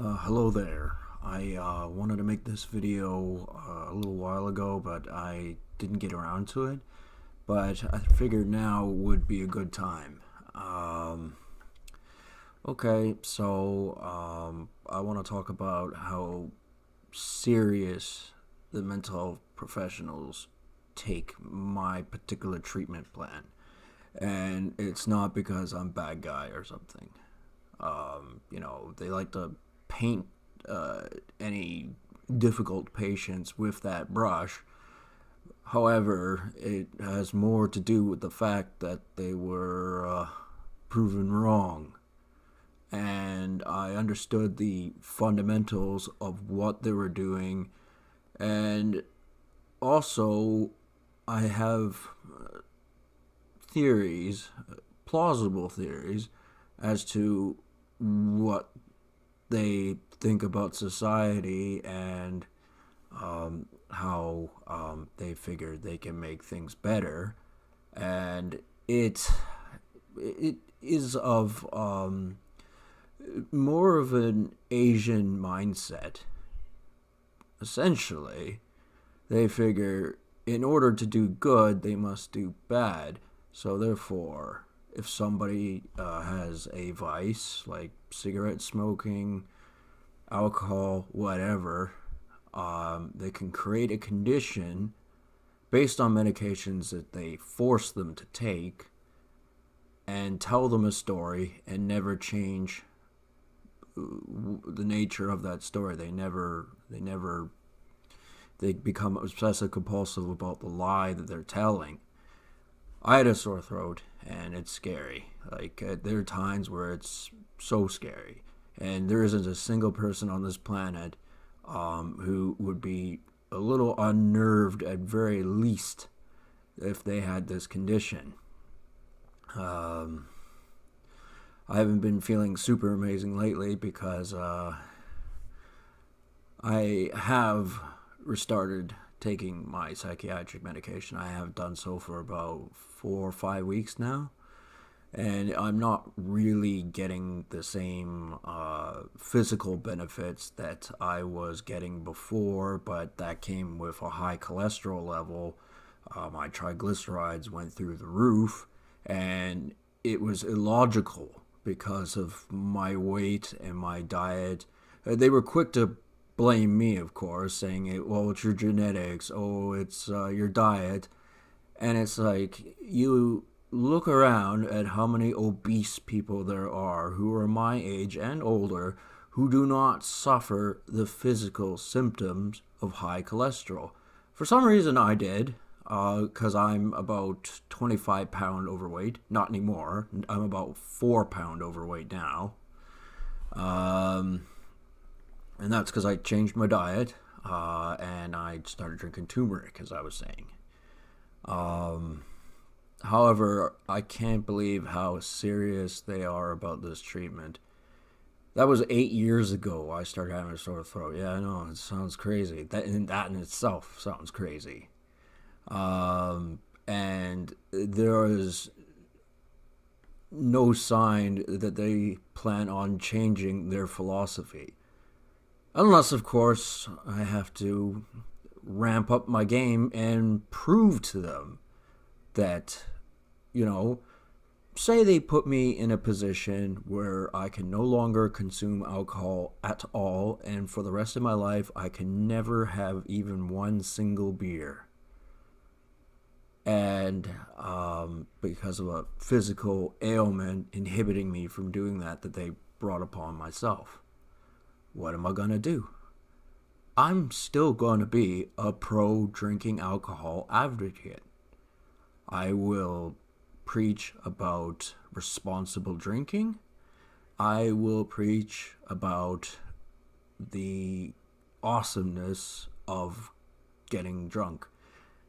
Hello there. I wanted to make this video a little while ago, but I didn't get around to it. But I figured now would be a good time. Okay, so I want to talk about how serious the mental health professionals take my particular treatment plan. And it's not because I'm a bad guy or something. They like to paint any difficult patients with that brush. However, it has more to do with the fact that they were proven wrong. And I understood the fundamentals of what they were doing. And also, I have theories, plausible theories, as to what they think about society and how they figure they can make things better, and it is of more of an Asian mindset. Essentially, they figure in order to do good, they must do bad. So therefore, if somebody has a vice like cigarette smoking, alcohol, whatever, they can create a condition based on medications that they force them to take and tell them a story and never change the nature of that story. They become obsessive compulsive about the lie that they're telling. I had a sore throat, and it's scary. There are times where it's so scary. And there isn't a single person on this planet who would be a little unnerved at very least if they had this condition. I haven't been feeling super amazing lately because I have restarted taking my psychiatric medication. I have done so for about 4 or 5 weeks now. And I'm not really getting the same physical benefits that I was getting before, but that came with a high cholesterol level. My triglycerides went through the roof, and it was illogical because of my weight and my diet. They were quick to blame me, of course, saying, well, it's your genetics, oh, it's your diet. And it's like, you look around at how many obese people there are who are my age and older who do not suffer the physical symptoms of high cholesterol. For some reason I did, because I'm about 25-pound overweight. Not anymore. I'm about 4-pound overweight now. And that's because I changed my diet, and I started drinking turmeric, as I was saying. However, I can't believe how serious they are about this treatment. That was 8 years ago I started having a sore throat. Yeah, I know, it sounds crazy. That in itself sounds crazy. And there is no sign that they plan on changing their philosophy. Unless, of course, I have to ramp up my game and prove to them that, say they put me in a position where I can no longer consume alcohol at all, and for the rest of my life I can never have even one single beer. And because of a physical ailment inhibiting me from doing that they brought upon myself, what am I going to do? I'm still going to be a pro-drinking alcohol advocate. I will preach about responsible drinking. I will preach about the awesomeness of getting drunk.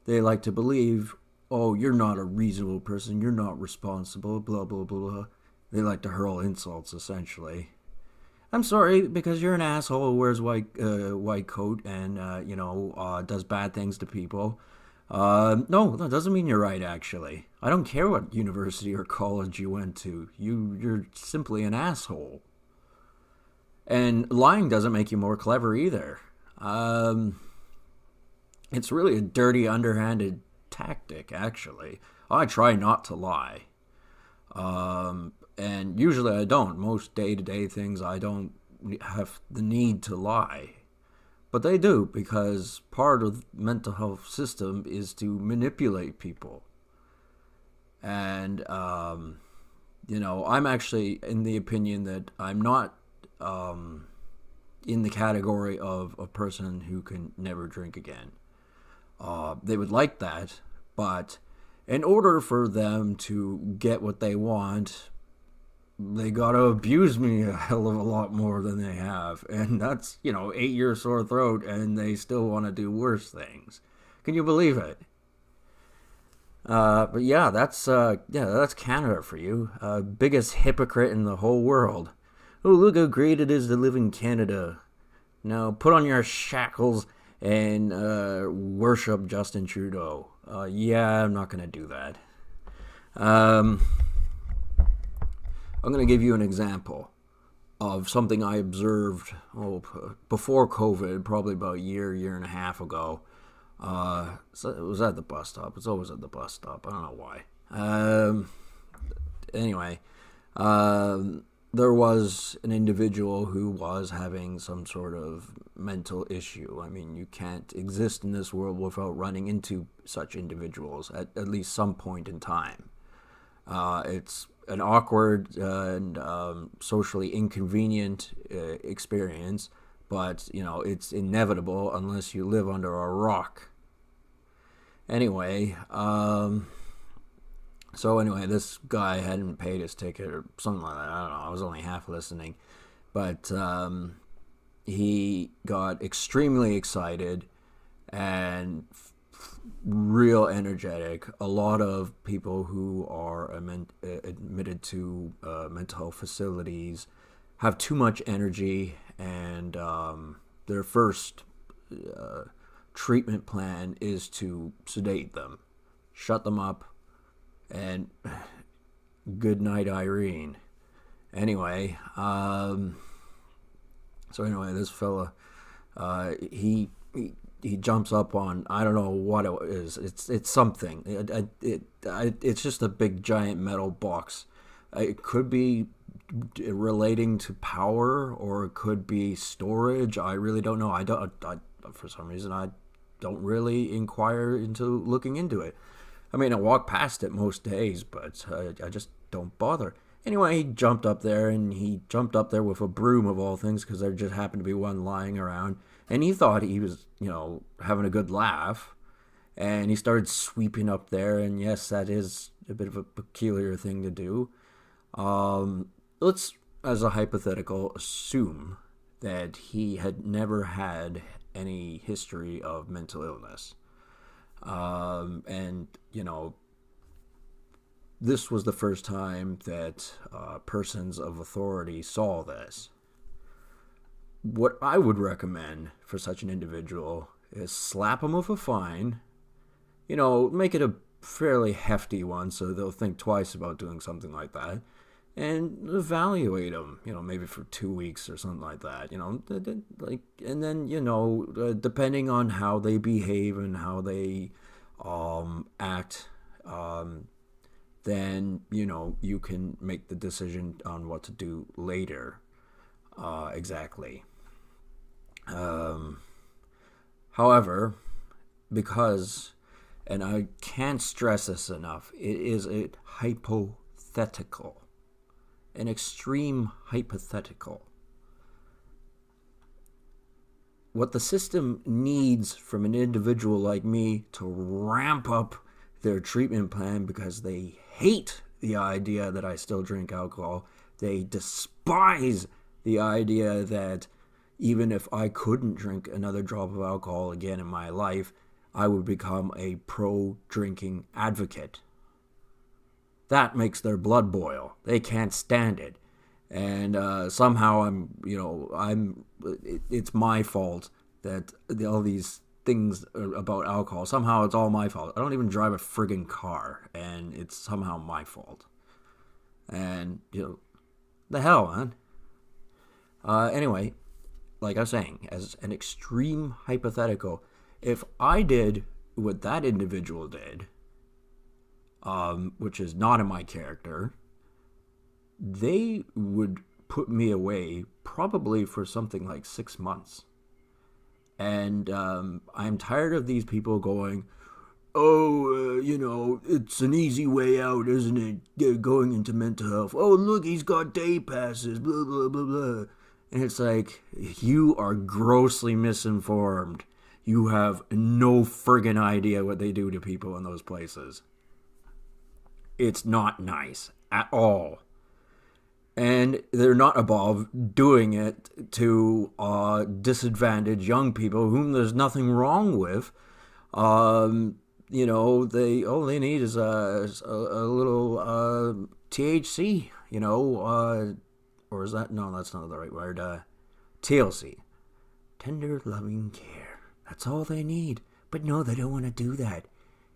They like to believe, oh, you're not a reasonable person, you're not responsible, blah, blah, blah, blah. They like to hurl insults, essentially. I'm sorry, because you're an asshole who wears white coat and, does bad things to people. No, that doesn't mean you're right, actually. I don't care what university or college you went to. You're simply an asshole. And lying doesn't make you more clever either. It's really a dirty, underhanded tactic, actually. I try not to lie. And usually I don't. Most day-to-day things I don't have the need to lie. But they do, because part of the mental health system is to manipulate people. And, I'm actually in the opinion that I'm not in the category of a person who can never drink again. They would like that, but in order for them to get what they want, they gotta abuse me a hell of a lot more than they have. And that's, 8 year sore throat, and they still want to do worse things. Can you believe it? But yeah, that's Canada for you. Biggest hypocrite in the whole world. Oh, look how great it is to live in Canada. Now put on your shackles and worship Justin Trudeau. Yeah, I'm not gonna do that. I'm gonna give you an example of something I observed before COVID, probably about a year and a half ago. So it was at the bus stop. It's always at the bus stop. I don't know why. Anyway, there was an individual who was having some sort of mental issue. I mean, you can't exist in this world without running into such individuals at least some point in time. It's an awkward and socially inconvenient experience, but, it's inevitable unless you live under a rock. Anyway, this guy hadn't paid his ticket or something like that. I don't know. I was only half listening. But he got extremely excited and real energetic. A lot of people who are admitted to mental health facilities have too much energy, and their first treatment plan is to sedate them, shut them up, and good night, Irene. Anyway, this fella, he jumps up on, I don't know what it is. It's something. It's just a big giant metal box. It could be relating to power, or it could be storage. I really don't know. For some reason, I don't really inquire into looking into it. I mean, I walk past it most days, but I just don't bother. Anyway, he jumped up there with a broom of all things, because there just happened to be one lying around. And he thought he was, having a good laugh. And he started sweeping up there. And yes, that is a bit of a peculiar thing to do. Let's, as a hypothetical, assume that he had never had any history of mental illness. And, this was the first time that persons of authority saw this. What I would recommend for such an individual is slap him with a fine, make it a fairly hefty one so they'll think twice about doing something like that, and evaluate them, maybe for 2 weeks or something like that, and then, depending on how they behave and how they act, then, you can make the decision on what to do later. Exactly. However, because, and I can't stress this enough, it is a hypothetical. An extreme hypothetical. What the system needs from an individual like me to ramp up their treatment plan, because they hate the idea that I still drink alcohol. They despise the idea that even if I couldn't drink another drop of alcohol again in my life, I would become a pro-drinking advocate. That makes their blood boil. They can't stand it. And somehow it's my fault that all these things about alcohol, somehow it's all my fault. I don't even drive a friggin' car, and it's somehow my fault. And, the hell, man. Anyway, like I was saying, as an extreme hypothetical, if I did what that individual did, which is not in my character, they would put me away probably for something like 6 months. And I'm tired of these people going, oh, it's an easy way out, isn't it? Going into mental health. Oh, look, he's got day passes, blah, blah, blah, blah. And it's like, you are grossly misinformed. You have no friggin' idea what they do to people in those places. It's not nice at all. And they're not above doing it to disadvantaged young people whom there's nothing wrong with. All they need is a little THC, or is that, no, that's not the right word, TLC, tender loving care. That's all they need. But no, they don't want to do that.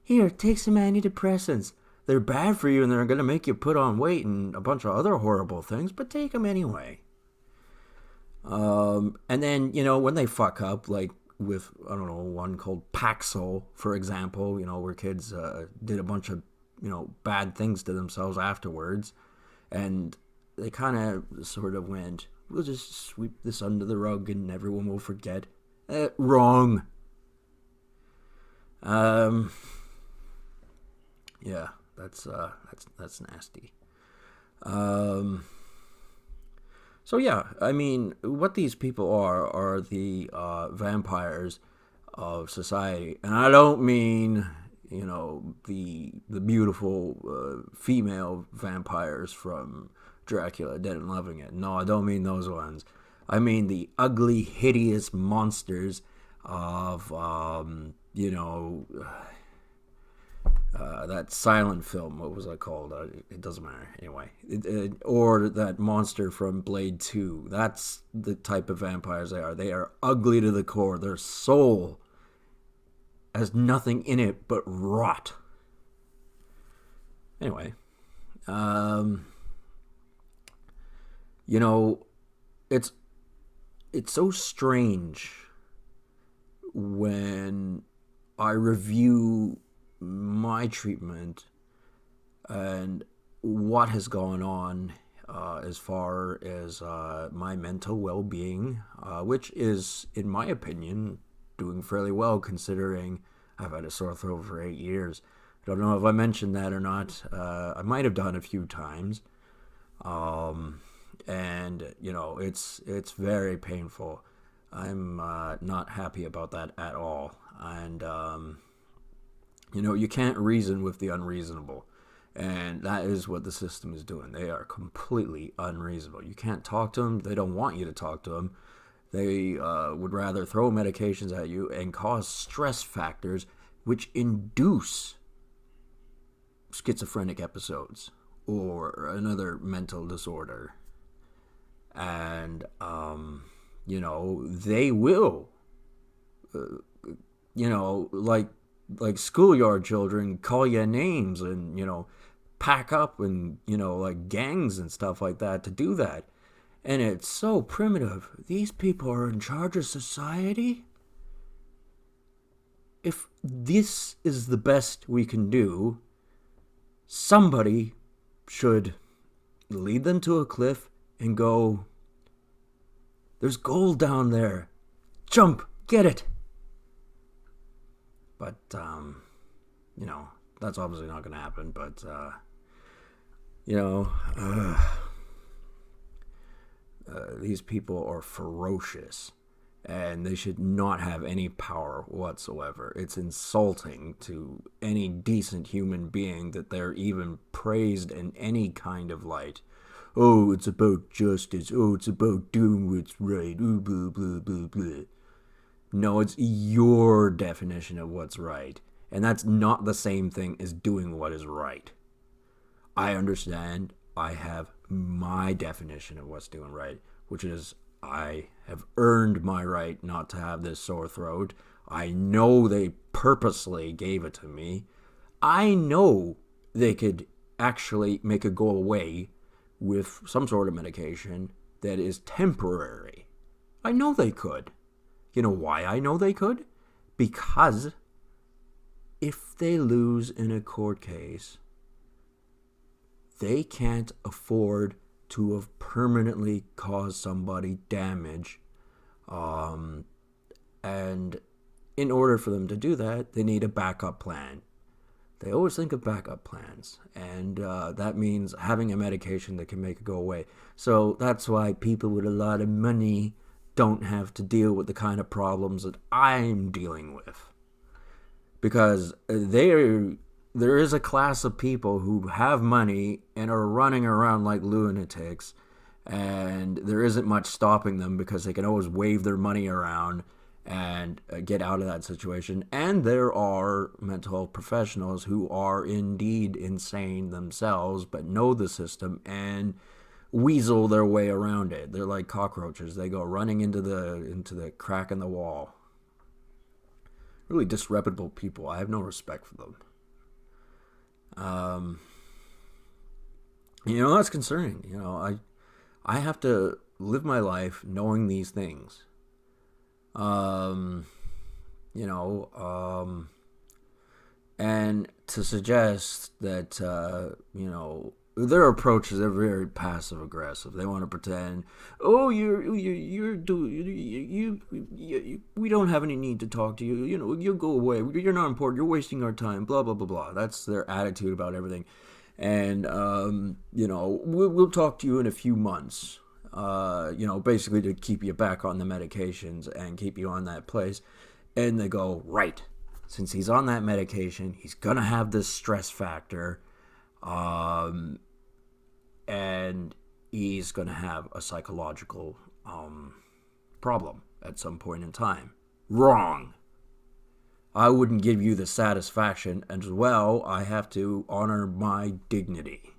Here, take some antidepressants. They're bad for you and they're going to make you put on weight and a bunch of other horrible things, but take them anyway. And then, when they fuck up, like with, I don't know, one called Paxil, for example, where kids did a bunch of, bad things to themselves afterwards. And they kind of sort of went, we'll just sweep this under the rug and everyone will forget. Wrong. Yeah. That's nasty. So yeah, I mean, what these people are the vampires of society, and I don't mean the beautiful female vampires from Dracula, Dead and Loving It. No, I don't mean those ones. I mean the ugly, hideous monsters of that silent film, what was that called? It doesn't matter. Anyway, or that monster from Blade 2. That's the type of vampires they are. They are ugly to the core. Their soul has nothing in it but rot. Anyway, it's so strange when I review my treatment and what has gone on as far as my mental well-being, which is, in my opinion, doing fairly well considering I've had a sore throat for 8 years. I don't know if I mentioned that or not. I might have done a few times. And, it's very painful. I'm not happy about that at all. And, you can't reason with the unreasonable. And that is what the system is doing. They are completely unreasonable. You can't talk to them. They don't want you to talk to them. They would rather throw medications at you and cause stress factors which induce schizophrenic episodes or another mental disorder. And, they will, like schoolyard children call you names and, pack up and, like gangs and stuff like that to do that. And it's so primitive. These people are in charge of society. If this is the best we can do, somebody should lead them to a cliff and go, there's gold down there. Jump, get it. But, that's obviously not going to happen. But, these people are ferocious. And they should not have any power whatsoever. It's insulting to any decent human being that they're even praised in any kind of light. Oh, it's about justice. Oh, it's about doing what's right. Ooh, blah, blah, blah, blah. No, it's your definition of what's right. And that's not the same thing as doing what is right. I understand. I have my definition of what's doing right, which is I have earned my right not to have this sore throat. I know they purposely gave it to me. I know they could actually make it go away with some sort of medication, that is temporary. I know they could. You know why I know they could? Because if they lose in a court case, they can't afford to have permanently caused somebody damage. And in order for them to do that, they need a backup plan. They always think of backup plans, and that means having a medication that can make it go away. So that's why people with a lot of money don't have to deal with the kind of problems that I'm dealing with. Because there is a class of people who have money and are running around like lunatics, and there isn't much stopping them because they can always wave their money around and get out of that situation. And there are mental health professionals who are indeed insane themselves but know the system and weasel their way around it. They're like cockroaches. They go running into the crack in the wall. Really disreputable people. I have no respect for them. That's concerning. I have to live my life knowing these things. And to suggest that, their approaches are very passive aggressive. They want to pretend, oh, we don't have any need to talk to you. You'll go away. You're not important. You're wasting our time. Blah blah blah blah. That's their attitude about everything. And we'll talk to you in a few months. Basically to keep you back on the medications and keep you on that place. And they go, right, since he's on that medication, he's gonna have this stress factor. And he's going to have a psychological problem at some point in time. Wrong. I wouldn't give you the satisfaction, and as well, I have to honor my dignity.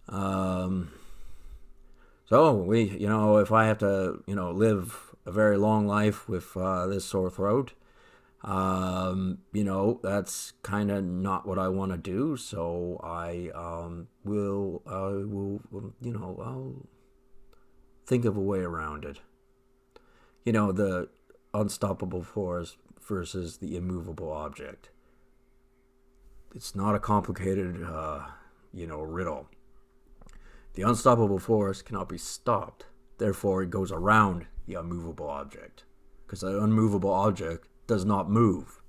So if I have to, live a very long life with this sore throat, that's kind of not what I want to do. So I'll think of a way around it. The unstoppable force versus the immovable object. It's not a complicated, riddle. The unstoppable force cannot be stopped. Therefore, it goes around the unmovable object. Because the unmovable object does not move.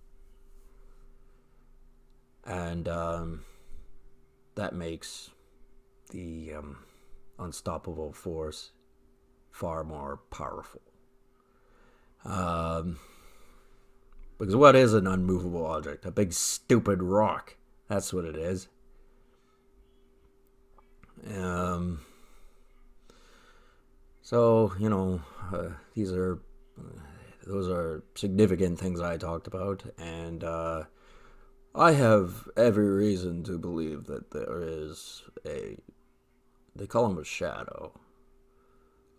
And that makes the unstoppable force far more powerful. Because what is an unmovable object? A big stupid rock. That's what it is. Those are significant things I talked about, and I have every reason to believe that there is they call him a shadow,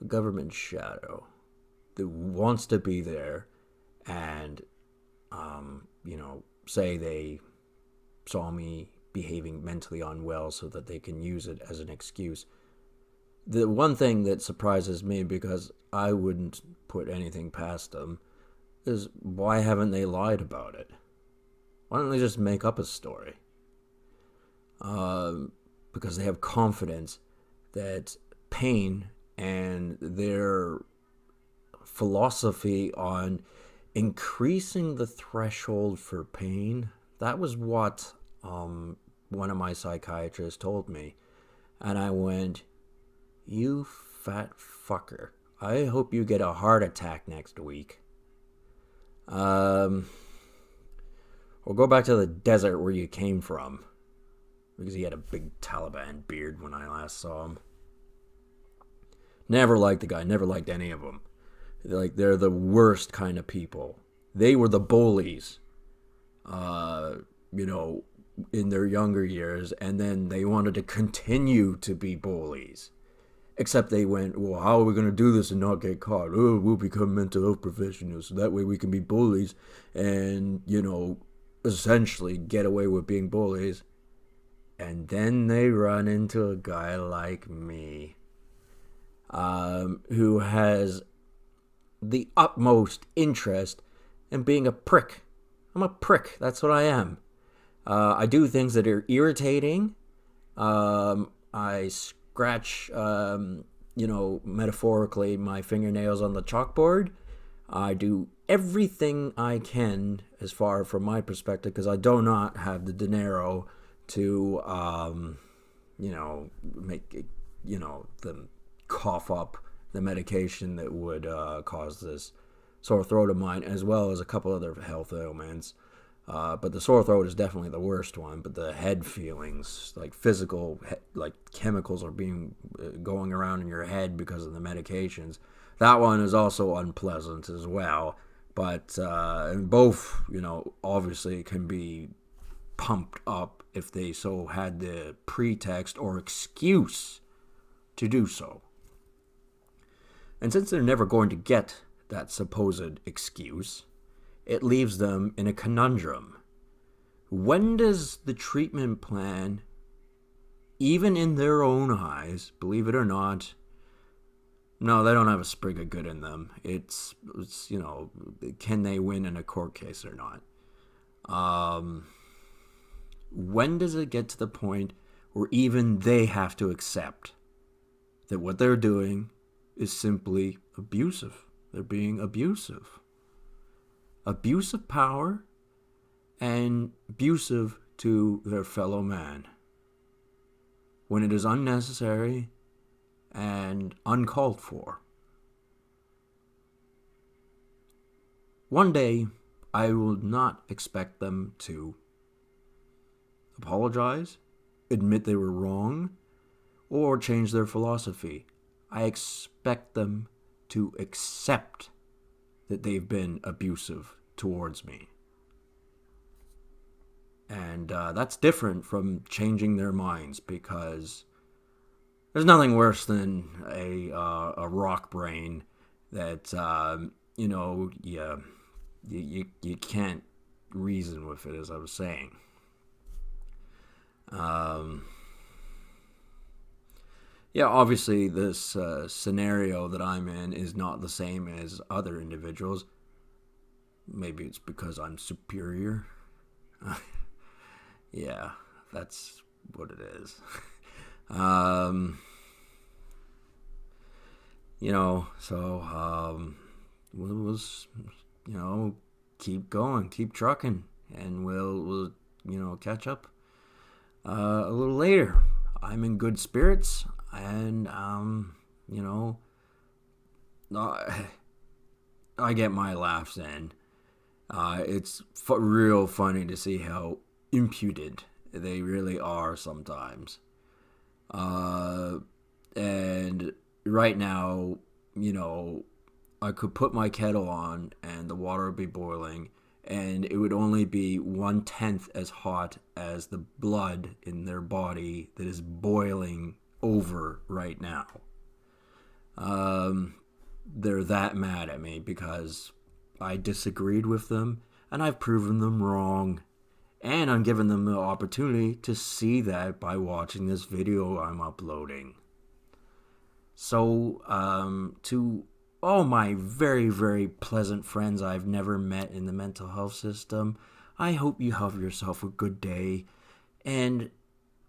a government shadow, that wants to be there and, say they saw me behaving mentally unwell so that they can use it as an excuse. The one thing that surprises me, because I wouldn't put anything past them, is why haven't they lied about it? Why don't they just make up a story? Because they have confidence that pain and their philosophy on increasing the threshold for pain, that was what one of my psychiatrists told me. And I went, you fat fucker. I hope you get a heart attack next week. Or go back to the desert where you came from. Because he had a big Taliban beard when I last saw him. Never liked the guy. Never liked any of them. They're the worst kind of people. They were the bullies. In their younger years. And then they wanted to continue to be bullies. Except they went, well, how are we going to do this and not get caught? Oh, we'll become mental health professionals. So that way we can be bullies and, essentially get away with being bullies. And then they run into a guy like me. who has the utmost interest in being a prick. I'm a prick. That's what I am. I do things that are irritating. I scratch, metaphorically, my fingernails on the chalkboard. I do everything I can, as far from my perspective, because I do not have the dinero to, make, them cough up the medication that would cause this sore throat of mine, as well as a couple other health ailments. But the sore throat is definitely the worst one. But the head feelings, like physical, like chemicals are going around in your head because of the medications. That one is also unpleasant as well. But both, obviously can be pumped up if they so had the pretext or excuse to do so. And since they're never going to get that supposed excuse, it leaves them in a conundrum. When does the treatment plan, even in their own eyes, believe it or not, no, they don't have a sprig of good in them. It's can they win in a court case or not? When does it get to the point where even they have to accept that what they're doing is simply abusive? They're being abusive. Abuse of power and abusive to their fellow man when it is unnecessary and uncalled for. One day, I will not expect them to apologize, admit they were wrong, or change their philosophy. I expect them to accept that they've been abusive towards me. And that's different from changing their minds, because there's nothing worse than a rock brain that, you can't reason with it, as I was saying. Obviously this scenario that I'm in is not the same as other individuals. Maybe it's because I'm superior. Yeah, that's what it is. We'll keep going, keep trucking, and we'll catch up a little later. I'm in good spirits, and I get my laughs in. It's real funny to see how impudent they really are sometimes. And right now, I could put my kettle on and the water would be boiling, and it would only be 1/10 as hot as the blood in their body that is boiling over right now. They're that mad at me because I disagreed with them, and I've proven them wrong. And I'm giving them the opportunity to see that by watching this video I'm uploading. So, to all my very, very pleasant friends I've never met in the mental health system, I hope you have yourself a good day. And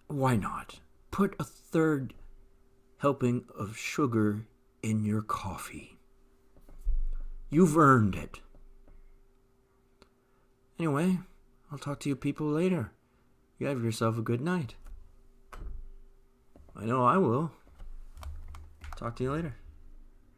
why not? Put a third helping of sugar in your coffee. You've earned it. Anyway, I'll talk to you people later. You have yourself a good night. I know I will. Talk to you later.